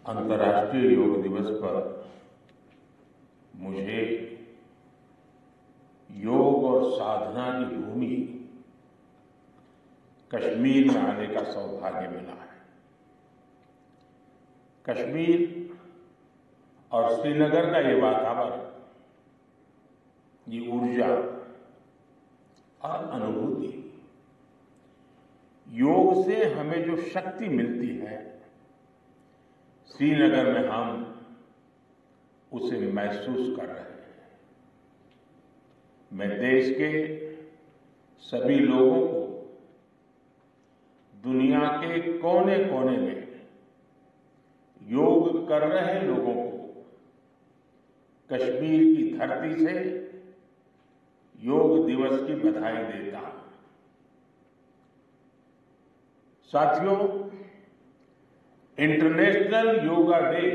अंतर्राष्ट्रीय योग दिवस पर मुझे योग और साधना की भूमि कश्मीर में आने का सौभाग्य मिला है। कश्मीर और श्रीनगर का ये वातावरण, ये ऊर्जा और अनुभूति, योग से हमें जो शक्ति मिलती है, श्रीनगर में हम उसे महसूस कर रहे हैं। मैं देश के सभी लोगों को, दुनिया के कोने कोने में योग कर रहे लोगों को कश्मीर की धरती से योग दिवस की बधाई देता हूं। साथियों, इंटरनेशनल योगा डे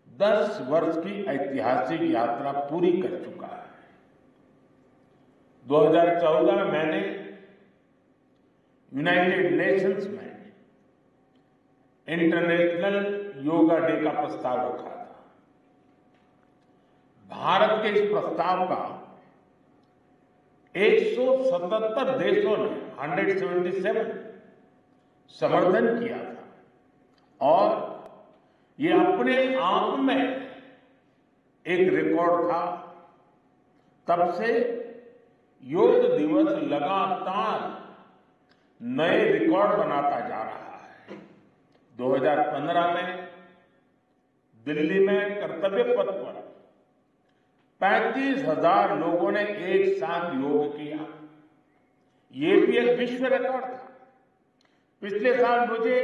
10 वर्ष की ऐतिहासिक यात्रा पूरी कर चुका है। 2014 में मैंने यूनाइटेड नेशंस में इंटरनेशनल योगा डे का प्रस्ताव रखा था। भारत के इस प्रस्ताव का 177 देशों ने 177 समर्थन किया था और ये अपने आप में एक रिकॉर्ड था। तब से योग दिवस लगातार नए रिकॉर्ड बनाता जा रहा है। 2015 में दिल्ली में कर्तव्य पथ पर 35,000 लोगों ने एक साथ योग किया। ये भी एक विश्व रिकॉर्ड था। पिछले साल मुझे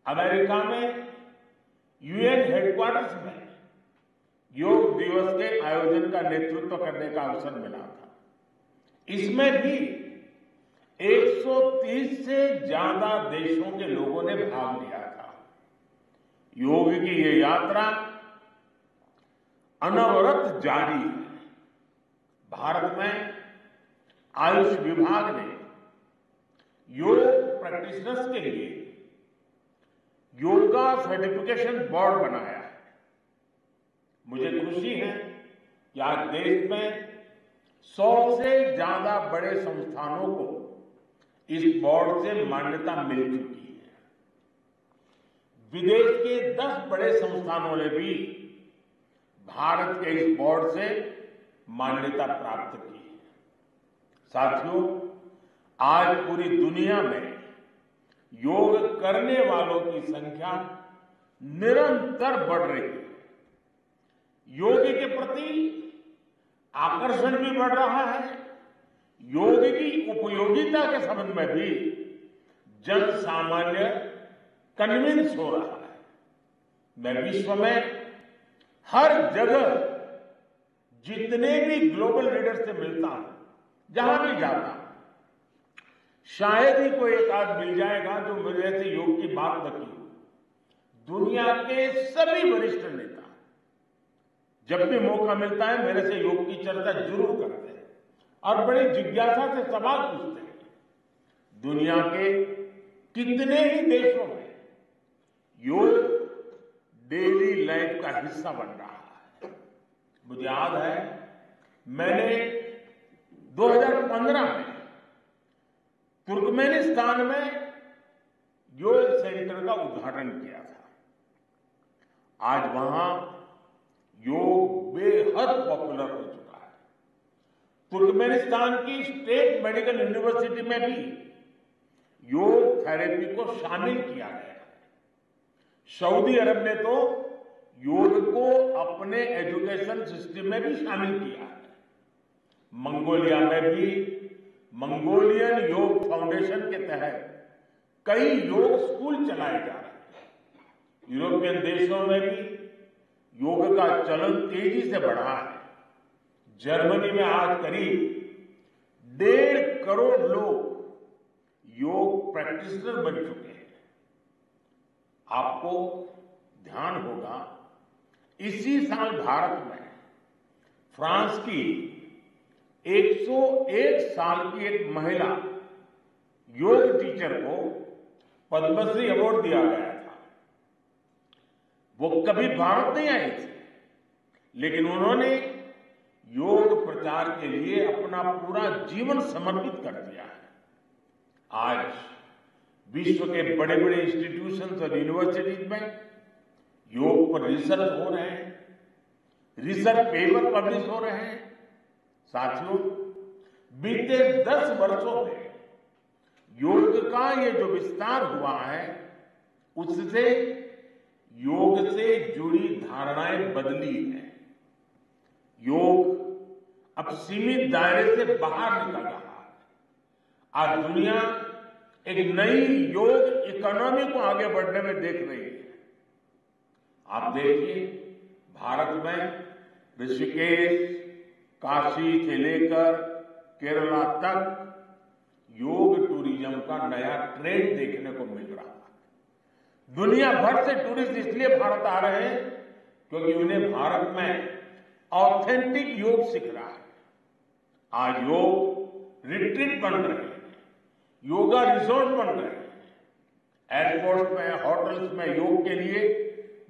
अमेरिका में यूएन हेडक्वार्टर्स में योग दिवस के आयोजन का नेतृत्व करने का अवसर मिला था। इसमें भी 130 से ज्यादा देशों के लोगों ने भाग लिया था। योग की ये यात्रा अनवरत जारी है। भारत में आयुष विभाग ने योग प्रैक्टिशनर्स के लिए योगा सर्टिफिकेशन बोर्ड बनाया है। मुझे खुशी है कि आज देश में 100 से ज्यादा बड़े संस्थानों को इस बोर्ड से मान्यता मिल चुकी है। विदेश के 10 बड़े संस्थानों ने भी भारत के इस बोर्ड से मान्यता प्राप्त की है। साथियों, आज पूरी दुनिया में योग करने वालों की संख्या निरंतर बढ़ रही है। योग के प्रति आकर्षण भी बढ़ रहा है। योग की उपयोगिता के संबंध में भी जन सामान्य कन्विंस हो रहा है। मैं विश्व में हर जगह जितने भी ग्लोबल लीडर से मिलता हूं, जहां भी जाता हूं, शायद ही कोई एक आध मिल जाएगा जो मेरे से योग की बात न की हो। दुनिया के सभी वरिष्ठ नेता जब भी मौका मिलता है मेरे से योग की चर्चा जरूर करते हैं और बड़ी जिज्ञासा से सवाल पूछते हैं। दुनिया के कितने ही देशों में योग डेली लाइफ का हिस्सा बन रहा है। मुझे याद है, मैंने 2015 में तुर्कमेनिस्तान में योग सेंटर का उद्घाटन किया था। आज वहां योग बेहद पॉपुलर हो चुका है। तुर्कमेनिस्तान की स्टेट मेडिकल यूनिवर्सिटी में भी योग थेरेपी को शामिल किया गया है। सऊदी अरब ने तो योग को अपने एजुकेशन सिस्टम में भी शामिल किया है। मंगोलिया में भी मंगोलियन योग फाउंडेशन के तहत कई योग स्कूल चलाए जा रहे हैं। यूरोपियन देशों में भी योग का चलन तेजी से बढ़ा है। जर्मनी में आज करीब 1.5 करोड़ लोग योग प्रैक्टिशनर बन चुके हैं। आपको ध्यान होगा, इसी साल भारत में फ्रांस की 101 साल की एक महिला योग टीचर को पद्मश्री अवार्ड दिया गया था। वो कभी भारत नहीं आई थी, लेकिन उन्होंने योग प्रचार के लिए अपना पूरा जीवन समर्पित कर दिया है। आज विश्व के बड़े बड़े इंस्टीट्यूशंस और यूनिवर्सिटीज में योग पर रिसर्च हो रहे हैं, रिसर्च पेपर पब्लिश हो रहे हैं। साथियों, बीते 10 वर्षों में योग का ये जो विस्तार हुआ है, उससे योग से जुड़ी धारणाएं बदली हैं। योग अब सीमित दायरे से बाहर निकल रहा है। आज दुनिया एक नई योग इकोनॉमी को आगे बढ़ने में देख रही है। आप देखिए, भारत में ऋषिकेश, काशी से लेकर केरला तक योग टूरिज्म का नया ट्रेंड देखने को मिल रहा है। दुनिया भर से टूरिस्ट इसलिए भारत आ रहे हैं क्योंकि उन्हें भारत में ऑथेंटिक योग सीख रहा है। आज योग रिट्रीट बन रहे हैं, योगा रिसोर्ट बन रहे हैं, एयरपोर्ट में, होटल्स में योग के लिए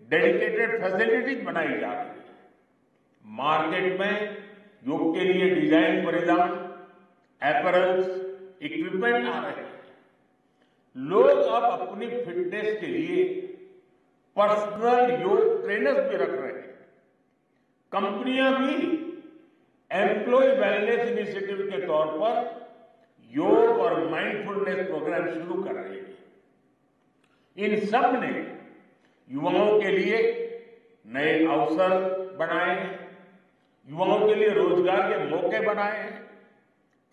डेडिकेटेड फैसिलिटीज बनाई जा रही है। मार्केट में योग के लिए डिजाइन परिधान, अपैरल्स, इक्विपमेंट आ रहे हैं। लोग अब अपनी फिटनेस के लिए पर्सनल योग ट्रेनर्स भी रख रहे हैं। कंपनियां भी एम्प्लॉय वेलनेस इनिशिएटिव के तौर पर योग और माइंडफुलनेस प्रोग्राम शुरू कर रही है। इन सब ने युवाओं के लिए नए अवसर बनाए हैं, युवाओं के लिए रोजगार के मौके बनाए हैं।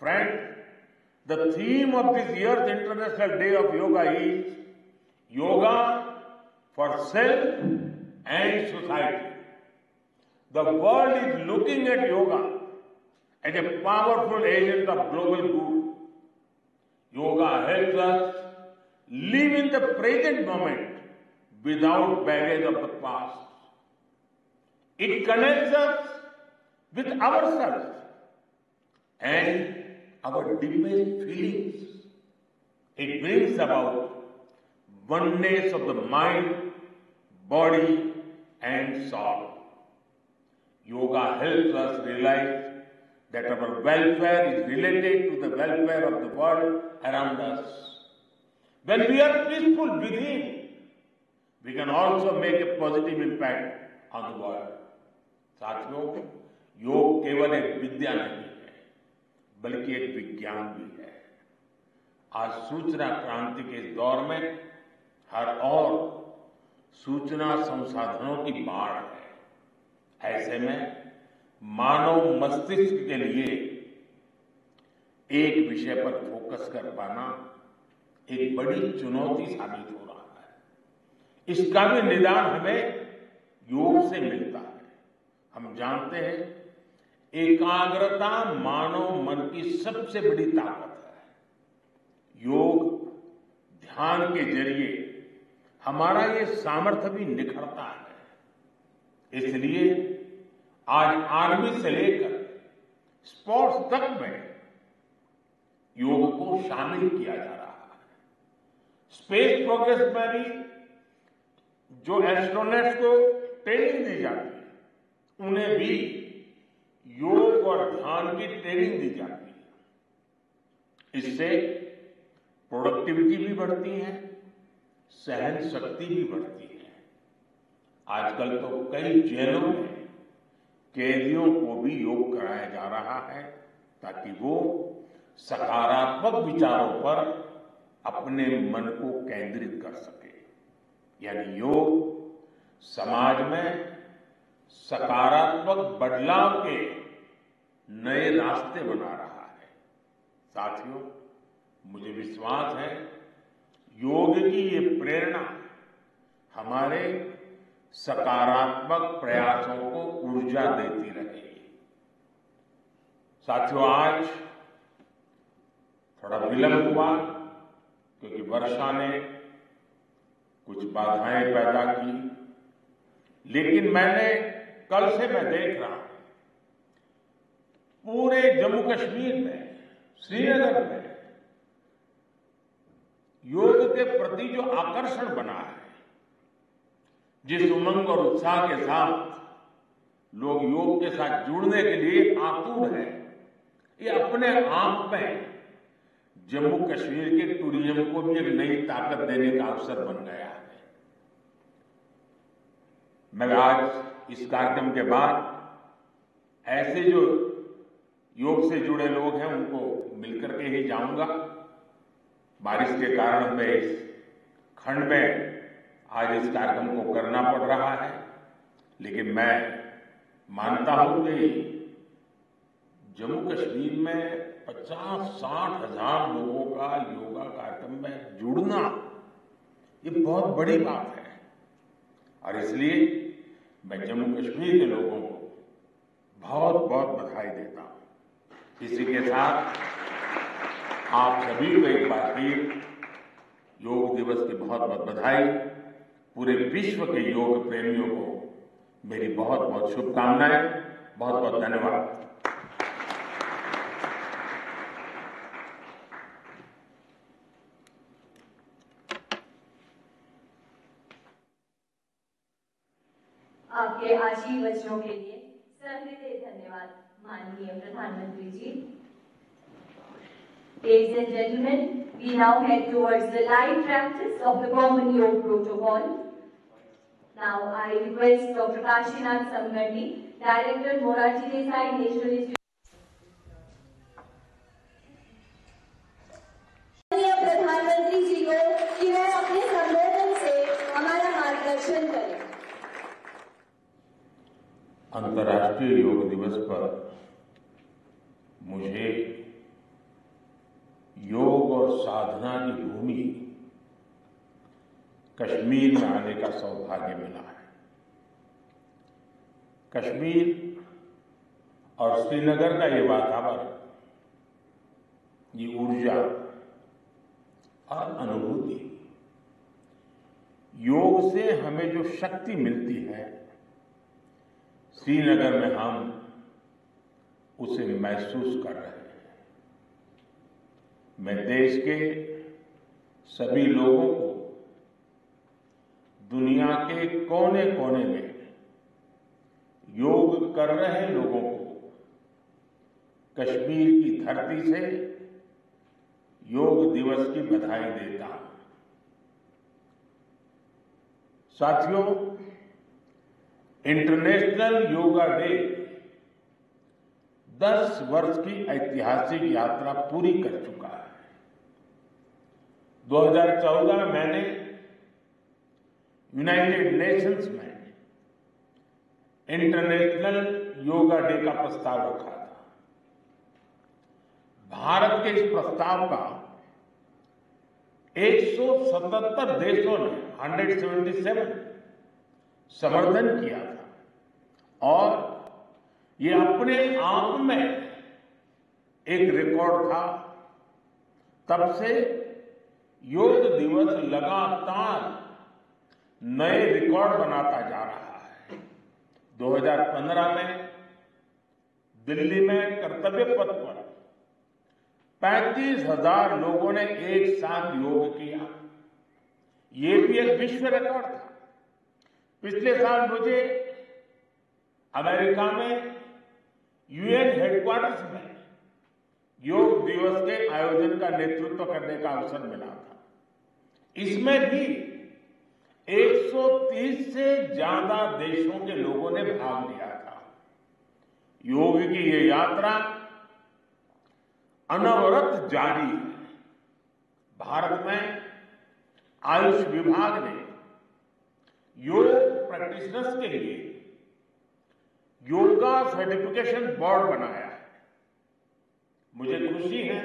Friend, the theme of this year's International Day of Yoga is Yoga for Self and Society. The world is looking at yoga as a powerful agent of global good. Yoga helps us live in the present moment without baggage of the past. It connects us with ourselves and our deepest feelings. It brings about oneness of the mind, body, and soul. Yoga helps us realize that our welfare is related to the welfare of the world around us. When we are peaceful within, we can also make a positive impact on the world. साथियों, योग केवल एक विद्या नहीं है, बल्कि एक विज्ञान भी है। आज सूचना क्रांति के इस दौर में हर ओर सूचना संसाधनों की बाढ़ है। ऐसे में मानव मस्तिष्क के लिए एक विषय पर फोकस कर पाना एक बड़ी चुनौती साबित हो रहा है। इसका भी निदान हमें योग से मिलता है। हम जानते हैं, एकाग्रता मानव मन की सबसे बड़ी ताकत है। योग ध्यान के जरिए हमारा ये सामर्थ्य भी निखरता है। इसलिए आज आर्मी से लेकर स्पोर्ट्स तक में योग को शामिल किया जा रहा है। स्पेस प्रोग्रेस में भी जो एस्ट्रोनॉट्स को ट्रेनिंग दी जाती है, उन्हें भी योग और ध्यान की ट्रेनिंग दी जाती है। इससे प्रोडक्टिविटी भी बढ़ती है, सहन शक्ति भी बढ़ती है। आजकल तो कई जेलों में कैदियों को भी योग कराया जा रहा है ताकि वो सकारात्मक विचारों पर अपने मन को केंद्रित कर सके। यानी योग समाज में सकारात्मक बदलाव के नए रास्ते बना रहा है। साथियों, मुझे विश्वास है योग की ये प्रेरणा हमारे सकारात्मक प्रयासों को ऊर्जा देती रहेगी। साथियों, आज थोड़ा विलंब हुआ क्योंकि वर्षा ने कुछ बाधाएं पैदा की, लेकिन कल से मैं देख रहा हूं पूरे जम्मू कश्मीर में, श्रीनगर में योग के प्रति जो आकर्षण बना है जिस उमंग और उत्साह के साथ लोग योग के साथ जुड़ने के लिए आतुर हैं, ये अपने आप में जम्मू कश्मीर के टूरिज्म को भी एक नई ताकत देने का अवसर बन गया है। मैं आज इस कार्यक्रम के बाद ऐसे जो योग से जुड़े लोग हैं उनको मिलकर के ही जाऊंगा। बारिश के कारण मैं इस खंड में आज इस कार्यक्रम को करना पड़ रहा है, लेकिन मैं मानता हूं कि जम्मू कश्मीर में 50-60 हजार लोगों का योगा कार्यक्रम में जुड़ना ये बहुत बड़ी बात है, और इसलिए मैं जम्मू कश्मीर के लोगों को बहुत बहुत बधाई देता हूं। इसी के साथ आप सभी को एक बार फिर योग दिवस की बहुत बहुत बधाई। पूरे विश्व के योग प्रेमियों को मेरी बहुत बहुत शुभकामनाएं, बहुत बहुत धन्यवाद। आपके आशीर्वचनों के लिए सहृदय धन्यवाद माननीय प्रधानमंत्री जी। Ladies and gentlemen, we now head towards the live practice of the Common Yoga Protocol. Now I request Dr. Kashinath Samgandi, Director, Morarji Desai National Institute. प्रधानमंत्री जी को कि वह अपने संबोधन से हमारा मार्गदर्शन करें। अंतर्राष्ट्रीय योग दिवस पर मुझे योग और साधना की भूमि कश्मीर में आने का सौभाग्य मिला है। कश्मीर और श्रीनगर का ये वातावरण, ये ऊर्जा और अनुभूति, योग से हमें जो शक्ति मिलती है, श्रीनगर में हम उसे महसूस कर रहे हैं। मैं देश के सभी लोगों को, दुनिया के कोने कोने में योग कर रहे लोगों को कश्मीर की धरती से योग दिवस की बधाई देता हूं। साथियों, इंटरनेशनल योगा डे 10 वर्ष की ऐतिहासिक यात्रा पूरी कर चुका है। 2014 में मैंने यूनाइटेड नेशंस में इंटरनेशनल योगा डे का प्रस्ताव रखा था। भारत के इस प्रस्ताव का 177 देशों ने 177 समर्थन किया था, और ये अपने आप में एक रिकॉर्ड था। तब से योग दिवस लगातार नए रिकॉर्ड बनाता जा रहा है। 2015 में दिल्ली में कर्तव्य पथ पर 35,000 लोगों ने एक साथ योग किया। ये भी एक विश्व रिकॉर्ड था। पिछले साल मुझे अमेरिका में यूएन हेडक्वार्टर्स में योग दिवस के आयोजन का नेतृत्व करने का अवसर मिला था। इसमें भी 130 से ज्यादा देशों के लोगों ने भाग लिया था। योग की ये यात्रा अनवरत जारी है। भारत में आयुष विभाग ने योग प्रैक्टिशनर्स के लिए योगा सर्टिफिकेशन बोर्ड बनाया है। मुझे खुशी है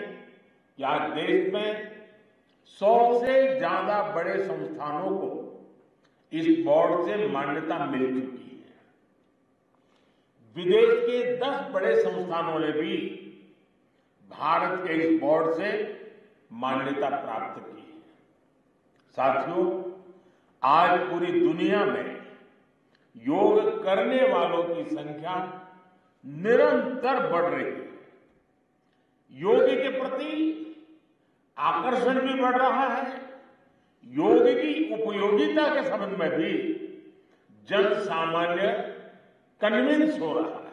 कि आज देश में 100 से ज्यादा बड़े संस्थानों को इस बोर्ड से मान्यता मिल चुकी है। विदेश के 10 बड़े संस्थानों ने भी भारत के इस बोर्ड से मान्यता प्राप्त की है। साथियों, आज पूरी दुनिया में योग करने वालों की संख्या निरंतर बढ़ रही है। योग के प्रति आकर्षण भी बढ़ रहा है। योग की उपयोगिता के संबंध में भी जन सामान्य कन्विंस हो रहा है।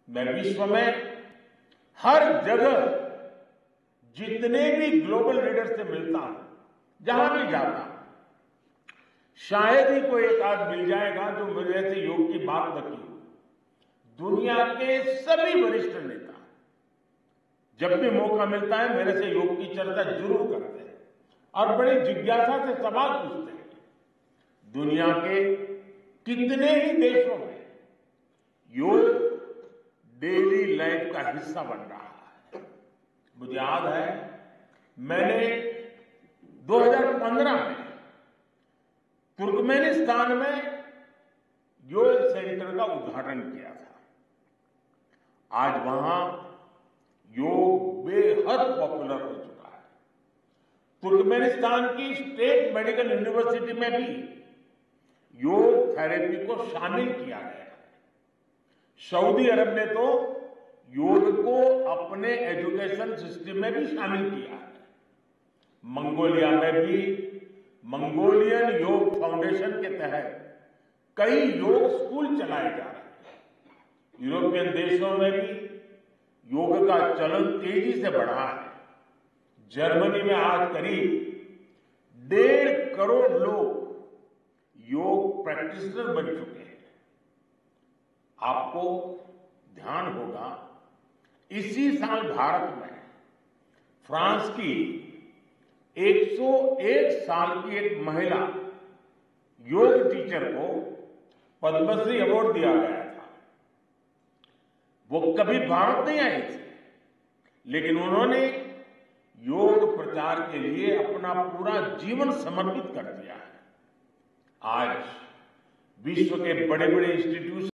मैं विश्व में हर जगह जितने भी ग्लोबल लीडर से मिलता हूं, जहां भी जाता हूं, शायद ही कोई एक आध मिल जाएगा जो मेरे से योग की बात न की हो। दुनिया के सभी वरिष्ठ नेता जब भी मौका मिलता है मेरे से योग की चर्चा जरूर करते हैं और बड़ी जिज्ञासा से सवाल पूछते हैं। दुनिया के कितने ही देशों में योग डेली लाइफ का हिस्सा बन रहा है। मुझे याद है मैंने 2015 में तुर्कमेनिस्तान में योग सेंटर का उद्घाटन किया था। आज वहां योग बेहद पॉपुलर हो चुका है। तुर्कमेनिस्तान की स्टेट मेडिकल यूनिवर्सिटी में भी योग थेरेपी को शामिल किया गया है। सऊदी अरब ने तो योग को अपने एजुकेशन सिस्टम में भी शामिल किया है। मंगोलिया में भी मंगोलियन योग फाउंडेशन के तहत कई योग स्कूल चलाए जा रहे हैं। यूरोपियन देशों में भी योग का चलन तेजी से बढ़ा है। जर्मनी में आज करीब 1.5 करोड़ लोग योग प्रैक्टिशनर बन चुके हैं। आपको ध्यान होगा इसी साल भारत में फ्रांस की 101 साल की एक महिला योग टीचर को पद्मश्री अवार्ड दिया गया था। वो कभी भारत नहीं आई थी, लेकिन उन्होंने योग प्रचार के लिए अपना पूरा जीवन समर्पित कर दिया है। आज विश्व के बड़े बड़े इंस्टीट्यूशन